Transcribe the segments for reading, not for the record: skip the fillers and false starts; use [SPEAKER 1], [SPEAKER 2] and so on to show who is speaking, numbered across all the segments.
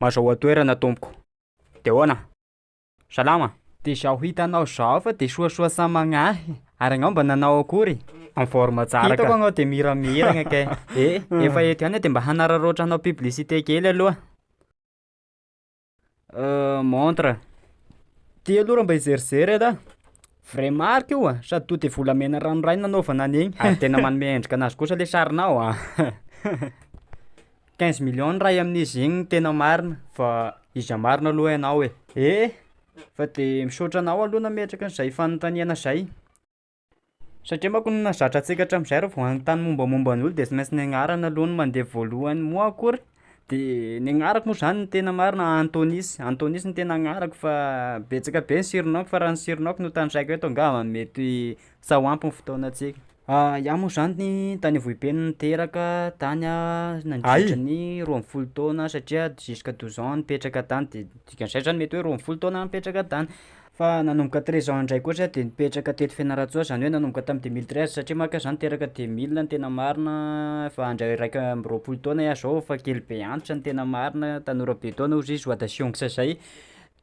[SPEAKER 1] Mazao atoerana tompoko. De ahoana? Salama?
[SPEAKER 2] De zaho hitanao zao fa de soasoa sa magnahy ary agnao mba nanao akory?
[SPEAKER 1] En forme tsara
[SPEAKER 2] Hitako
[SPEAKER 1] ka.
[SPEAKER 2] agnao de miramiragna kay. Efa eto ihany de mba hanararaotra anao publicité kely aloha.
[SPEAKER 1] Montre.
[SPEAKER 2] Ty aloha raha mba hizerizery eda. Vrai marque io sady to de volamena ranoray nanaovana an'igny.
[SPEAKER 1] Ary tena manome endrika anazy kosa le sarinao
[SPEAKER 2] 15 millions ray amin'izy igny tena marina fa
[SPEAKER 1] iza marina aloha ianao e.
[SPEAKER 2] fa de misaotra anao aloha nametraka an'izay fanontaniana zay. Satria manko nazatra antsika hatram'izay raha vao agnontany mombamomba ny olo de sy maintsy ny agnarana aloha no mandeha voalohany moa akory. De ny agnarako moa zany ny tena marina Antonis. Antonis ny tena agnarako fa betsaka be ny sironao fa raha ny sironao no tanjaiko eto angamba mety sahoampy ny fotoanantsika. Iaho moa zany tany Vohibe no niteraka tany nandritra ny 12 taona satria jusqu'à 12 ans nipetraka tany de dikan'izay zany mety hoe 12 taona nipetraka tany. Fa nanomboka 13 ans indray kosa de nipetraka teto Fianarantsoa zany hoe nanomboka tamin'ny 2013 satria maka zany niteraka 2000 ny tena marina fa andray raika amby 20 taona iaho zao fa kely be antitra ny tena marina tanora be taona ozy izy oada siongotra zay.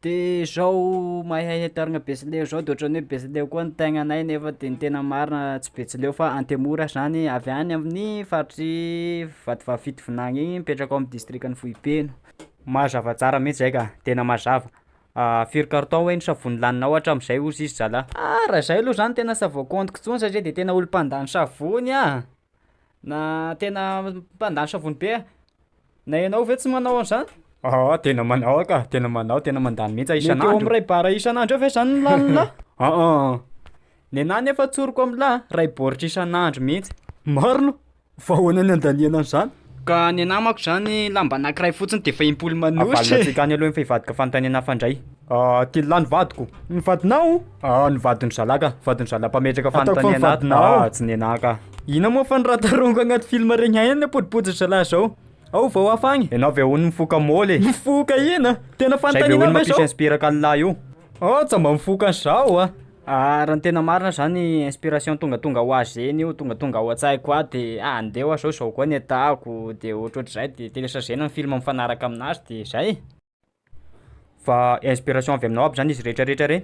[SPEAKER 2] De zao mahay tarigna Betsileo zao de ohatran'ny hoe Betsileo koa ny tegnanay nefa de ny tena marina tsy Betsileo fa Antemora zany avy any amin'ny faritry Vatovavy Vinagny igny mipetraka ao amin'ny districtn'ny Vohibeno.
[SPEAKER 1] Mazava tsara mihitsy zay ka, tena mazava. Firy carton hoe ny savony laninao hatram'izay ozy izy zala?
[SPEAKER 2] Raha zay aloha zany tena savaokantiko tsony satria de tena olo mpandany savony na tena mpandany savony be. Na ianao ve tsy manao an'zany?
[SPEAKER 1] Tena manao ka, tena manao, tena mandany mihitsy
[SPEAKER 2] Mety eo
[SPEAKER 1] isan'andro.
[SPEAKER 2] am'ray bara isan'andro eo ve zany ny lanina? Ny anahy nefa tsoriko am'la ray baoritra isan'andro mihitsy.
[SPEAKER 1] Marina, fa ahoana ny andaniana an'izany?
[SPEAKER 2] Ka ny anahy manko zany lamba anankiray fotsiny de fa impolo
[SPEAKER 1] Avalina
[SPEAKER 2] manosy.
[SPEAKER 1] antsika any aloha ny fihivadika fanontaniana fandray. Ty lany vadiko.
[SPEAKER 2] Ny vadinao?
[SPEAKER 1] Ny vadin'ny zalaka, vadin'ny zala-pametraka
[SPEAKER 2] Ataoko fa
[SPEAKER 1] fanontaniana.
[SPEAKER 2] vadinao.
[SPEAKER 1] Tsy ny anahy ka.
[SPEAKER 2] Ina moa fa niratarongo agnaty film regny hainy podipoditra zalahy zao. Ao vao afagny.
[SPEAKER 1] Ianao ve hono mifoka moly?
[SPEAKER 2] Mifoka ina? Tena
[SPEAKER 1] Zay ve
[SPEAKER 2] fanontaniana
[SPEAKER 1] hono
[SPEAKER 2] ve
[SPEAKER 1] mampisy
[SPEAKER 2] zao?
[SPEAKER 1] inspiraka an'lahy io?
[SPEAKER 2] Tsy mba mifoka an'izao raha ny tena marina zany inspiration tonga ho azy eny io tonga ho an-tsaiko koa de andeo zao koa ny atako de ohatrohatr'izay de telesazena ny film mifanaraka aminazy de zay.
[SPEAKER 1] Fa inspiration avy aminao aby zany izy rehetrarehetra re?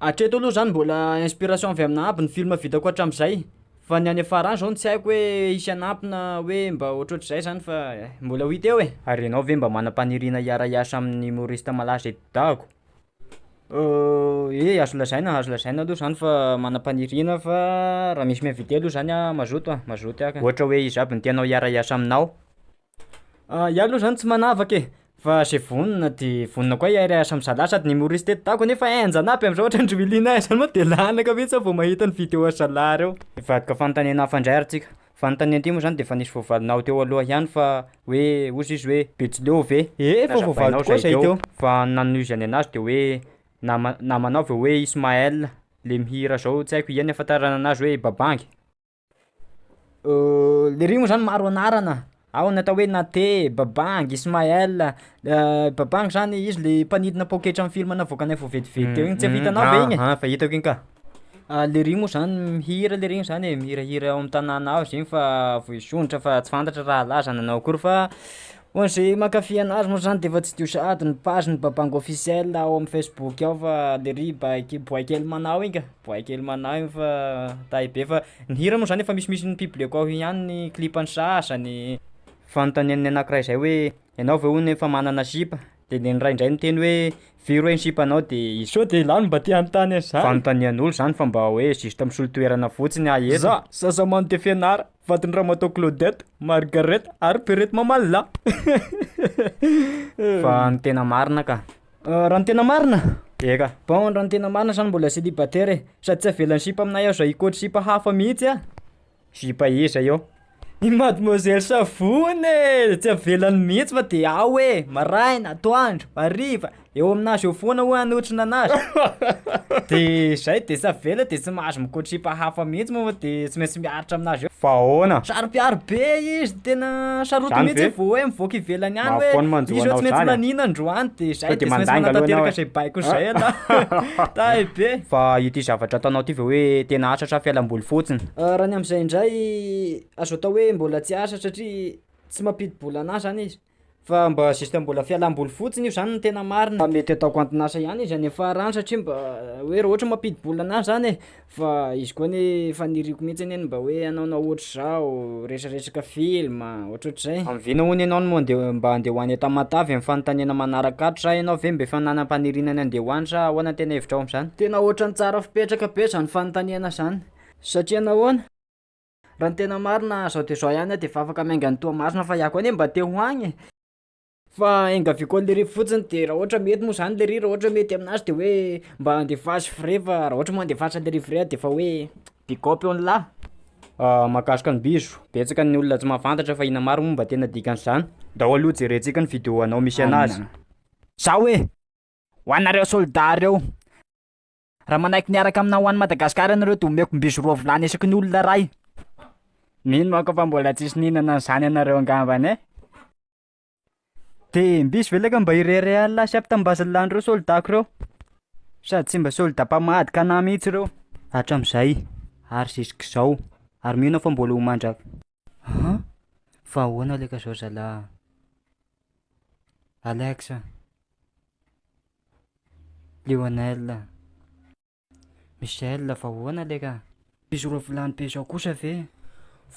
[SPEAKER 2] Hatreto aloha zany mbola inspiration avy aminà aby ny film vitako hatram'izay. Fa ny any afara any zao no tsy haiko hoe hisy anampy na hoe mba ohatrohatr'izay zany fa mbola ho hita eo e.
[SPEAKER 1] Ary ianao ve mba manam-paniriana hiara-hiasa amin'ny humoriste malaza eto dahako?
[SPEAKER 2] Azo lazaina aloha zany fa manam-paniriana fa raha misy mihavity aloha zany mazoto aka.
[SPEAKER 1] Ohatra hoe izy aby ny tianao hiara-hiasa aminao?
[SPEAKER 2] Iaho aloha zany tsy manavaka e. Fa zay vonona de vonona koa hiara-hiasa am'zalahy sady ny humoriste eto dahako nefa enjanampy am'zao ohatra ny Joelina zany moa de lanaka mihitsy aho vao mahita ny vidéo zalahy reo.
[SPEAKER 1] Ivadika fanontaniana fandray ary tsika. Fanontaniana ty moa zany de fa nisy voavalinao teo aloha ihany fa hoe ozy izy hoe Betsileo ve?
[SPEAKER 2] Fa voavaliko koa zay teo.
[SPEAKER 1] Fa nanomezany anazy de hoe namanao ve hoe Ismaël le mihira zao tsy haiko iany ahafantarana anazy hoe Babangy.
[SPEAKER 2] Le regny moa zany maro anarana. Ao natao hoe Naté, Babangy, Ismaël. Babangy zany izy le mpanidina poketra amin'ny film navoakanay vao vetivety teo igny tsy vitanao ve igny?
[SPEAKER 1] Fa hitako igny ka.
[SPEAKER 2] Le regny moa zany mihira le regny zany mihirahira ao am'tanàna ao zegny fa voizonitra fa tsy fantatra raha laza nanao akory fa hoan'zay mankafy anazy moa zany de efa tsy dio sahady ny page ny Babangy officiel ao amin'ny Facebook ao fa le ry boay kely manao igny ka. Boay kely manao igny fa tahibe fa ny hira moa zany efa misimisy ny publieko ao ihany ny clipany sasany.
[SPEAKER 1] Fanontaniana anankiray zay hoe ianao ve hono efa manana sipa? De ny ray indray miteny hoe firy hoe ny sipanao de izy.
[SPEAKER 2] Sao de lany mba te hanontany an'izany.
[SPEAKER 1] Fanontanian'olo zany fa mba hoe justa misolo toerana fotsiny eto.
[SPEAKER 2] Za Sasamano de Fianara, vadin'ny Ramatao Claudette, Margareta ary Perety Mamalla.
[SPEAKER 1] Fa ny tena marina ka.
[SPEAKER 2] Raha ny tena marina?
[SPEAKER 1] Eka.
[SPEAKER 2] Bon raha ny tena marina zany mbola célibataire e. Sady tsy avelany sipa aminay aho zay hikôtry sipa hafa mihitsy
[SPEAKER 1] Sipa iza io?
[SPEAKER 2] I Mademoiselle Savony tsy avelany mihitsy fa de ao maraina, atoandro, hariva eo aminazy eo foana ho anotrina anazy. De zay de tsy avela de tsy mahazo mikôtry sipa hafa mihitsy moa de tsy maintsy miaritra aminazy eo.
[SPEAKER 1] Fa ahoana?
[SPEAKER 2] Sarom-piaro be izy tena saroto
[SPEAKER 1] Zany
[SPEAKER 2] mihitsy
[SPEAKER 1] ve?
[SPEAKER 2] vao hoe mivoaka ivelany any
[SPEAKER 1] Mahafoana manjoa
[SPEAKER 2] izy
[SPEAKER 1] anao
[SPEAKER 2] tsy maintsy
[SPEAKER 1] zany.
[SPEAKER 2] nanina androany de zay
[SPEAKER 1] Sao
[SPEAKER 2] de
[SPEAKER 1] de
[SPEAKER 2] tsy maintsy
[SPEAKER 1] mandanga aloha
[SPEAKER 2] manatanteraka
[SPEAKER 1] anao
[SPEAKER 2] zay baiko zay ala. Tahibe.
[SPEAKER 1] Fa ity zavatra ataonao ty ve hoe tena asa sa fialamboly fotsiny?
[SPEAKER 2] Raha ny am'izay indray azo atao hoe mbola tsy asa satria tsy mampidi-bola anazy zany izy. Fa mba sista mbola fialam-boly fotsiny io zany no tena marina. Mety ataoko antonasa ihany izy any farany satria mba hoe raha ohatra mampidi-bola anazy zany e, fa izy koa ne faniriako mihitsy anie mba hoe anaonao ohatry zao resaresaka film ohatrohatr'izay. Am'vina hono ianao no mba andeha ho any Tamatavy amin'ny fanontaniana manaraka ato sa ianao ve mba efa nanam-panirinana andeha ho any sa ahoana tena hevitra ao am'zany? Tena ohatran'ny tsara fipetraka be zany fanontaniana zany satria nahoana? Raha ny tena marina zao de zao ihany de efa afaka maingany Toamasina fa iaho koa anie mba te ho agny. Fa engaviako le rivo fotsiny de raha ohatra mety moa zany le rivo, raha ohatra mety aminazy de hoe mba andefasy frais fa raha ohatra moa andefasa le rivo frais de fa hoe pick-up eo lahy. Mahakasika ny biso, betsaka ny olona tsy mahafantatra fa ina maro moa mba tena dikan'izany. Dao aloha jerentsika ny vidéo anao misy anazy.
[SPEAKER 3] Zao hoe ho anareo soldat reo, raha manaiky niaraka aminao ho any Madagasikara anareo de omeko mbiso 2 volany isaky ny olona ray. Mino manko fa mbola tsisy nihinana zany anareo angambany e. De mbiso velaka mba irery alina sy ampitambazalan'ny reo soldat reo, sady tsy mba soldat mpamadika anahy mihitsy reo hatram'izay ary zisk'izao ary mino fa mbola ho mandraka. Fa ahoana leka zao zalahy? Alexa, Lionel, Michel fa ahoana leka? Mbiso 2 volany be zao kosa ve?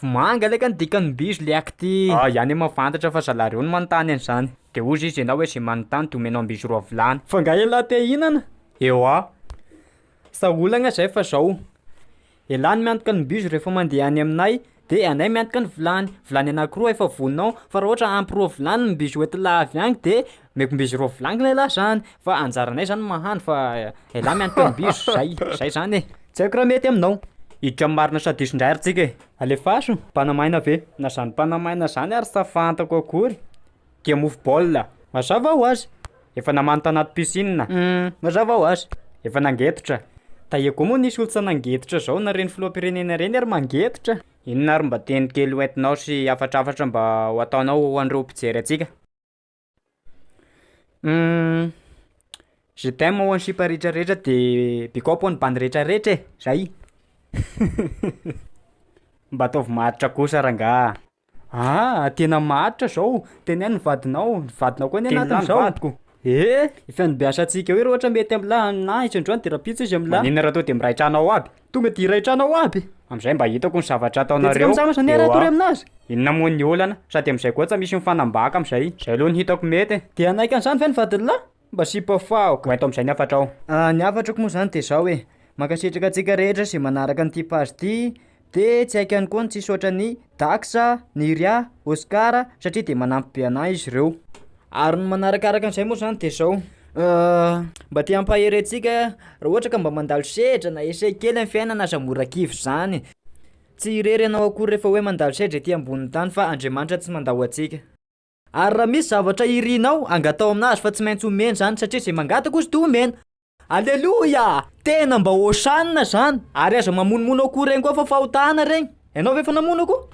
[SPEAKER 2] Manga leka ny dikan'ny biso le akty.
[SPEAKER 1] Ihany mahafantatra fa zalahy reo no manontany an'izany. De ozy izy ianao hoe zay manontany de omenao mbiso 2 volany.
[SPEAKER 2] Fa nga ialahy te hihinana?
[SPEAKER 1] Eo
[SPEAKER 2] Sa olagna zay fa zao. Ialahy ny miantoka ny biso rehefa mandeha any aminay de anay miantoka ny vilany anankiroa efa voninao fa raha ohatra ampy 2 volany ny biso eto lavy agny de meko mbiso 2 volany lehilahy zany fa anjaranay zany mahany fa ialahy miantoka ny biso zay zany e. Tsy haiko raha mety aminao.
[SPEAKER 1] Hiditra marina sady diso-ndray ary tsika e.
[SPEAKER 2] Alefaso,
[SPEAKER 1] Panamaina ve?
[SPEAKER 2] na zany panamaina zany ary sa fantako akory.
[SPEAKER 1] Tia mofo baolina.
[SPEAKER 2] Mazava ho azy.
[SPEAKER 1] Efa namano tanaty piscine.
[SPEAKER 2] Mazava ho azy.
[SPEAKER 1] Efa nangetotra.
[SPEAKER 2] Tahiako moa nisy olo tsy nangetotra zao na reny filoham-pirenena reny ary mangetotra.
[SPEAKER 1] Inona ary mba teny kely ho entinao sy afatrafatra mba ho ataonao ho an'ireo mpijery atsika?
[SPEAKER 2] Je t'aime ho an'ny sipa rehetrarehetra de pick-up ho an'ny bandy rehetrarehetra e, zay.
[SPEAKER 1] Mba ataovy maritra kosa rangaha.
[SPEAKER 2] Tena maritra zao. Teneno ny vadinao koa ny anatin'izao.
[SPEAKER 1] Vadiko.
[SPEAKER 2] Efa nibiasa antsika hoe raha ohatra mety am'lahy na izy androany de rapitsa izy am'lahy.
[SPEAKER 1] Maninona raha to de miraitranao aby?
[SPEAKER 2] To mety iraitranao aby.
[SPEAKER 1] Am'izay mba hitako ny zavatra ataonareo.
[SPEAKER 2] Tsika zany ara tory aminazy.
[SPEAKER 1] Inona moa ny olana sady am'izay koa tsy misy mifanambaka am'izay. Zay aloha ny hitako mety.
[SPEAKER 2] De anaiky an'izany ve ny vadin'lahy? Mba sipa faoko.
[SPEAKER 1] Ho eto am'izay ny afatrao.
[SPEAKER 2] Ny afatrako moa zany de zao hoe mankasitraka antsika rehetra zay manaraka an'ity page ty de tsy haiko ihany koa ny tsisy ohatran'ny Daxa, Niria, Oscar satria de manampy be anahy izy ireo. Ary ny manarakaraka an'izay moa zany de zao mba te hampahery antsika raha ohatra ka mba mandalo sedra na esay kely amin'ny fiainana aza mora kivy zany. Tsy irery ianao akory rehefa hoe mandalo sedra ety ambonin'ny tany fa Andriamanitra tsy mandaho antsika. Ary raha misy zavatra irinao angatao aminazy fa tsy maintsy omena zany satria zay mangataka ozy de omena. Alleluia! Tena mba hosanina zany. Ary aza mamonomono akory regny koa fa fahotana regny. Ianao ve fa namono ako?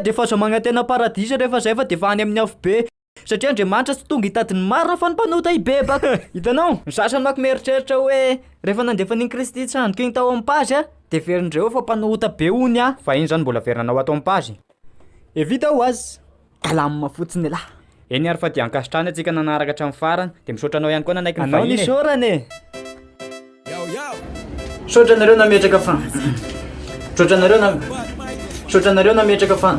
[SPEAKER 2] De fa aza magnantena paradisa rehefa zay fa de fa any amin'ny afo be. Satria Andriamanitra tsy tonga hitady ny marina fa ny mpanota ibebaka. Hitanao? Ny sasany manko mieritreritra hoe rehefa nandefa an'iny Kristy tsandrika iny tao am-pazy de verindreo fa mpanota be hony
[SPEAKER 1] Fa iny zany mbola verinanao atao am-pazy.
[SPEAKER 2] Evita ho azy. Kalamina fotsiny lahy.
[SPEAKER 1] Eny ary fa dia ankasitrany antsika nanaraka hatramin'ny farany de misaotra anao ihany koa nanaiky ny
[SPEAKER 2] Anao
[SPEAKER 1] vahiny.
[SPEAKER 2] nisaorany e. Saotra anareo nametraka fa. Saotra anareo nametraka fa.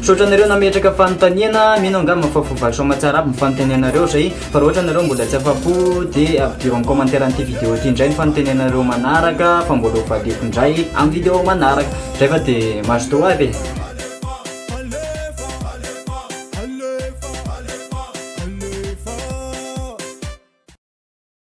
[SPEAKER 2] Saotra anareo nametraka fanontaniana, mino angamba fa fovaly soa matsara aby mifanontanianareo zay. Fa raha ohatra anareo mbola tsy afa-po de avidiro amin'ny commentaire an'ity vidéo ity indray ny fanontanianareo manaraka fa mbola ho valeko indray amin'ny vidéo manaraka. Zay fa de mazotoa avy e.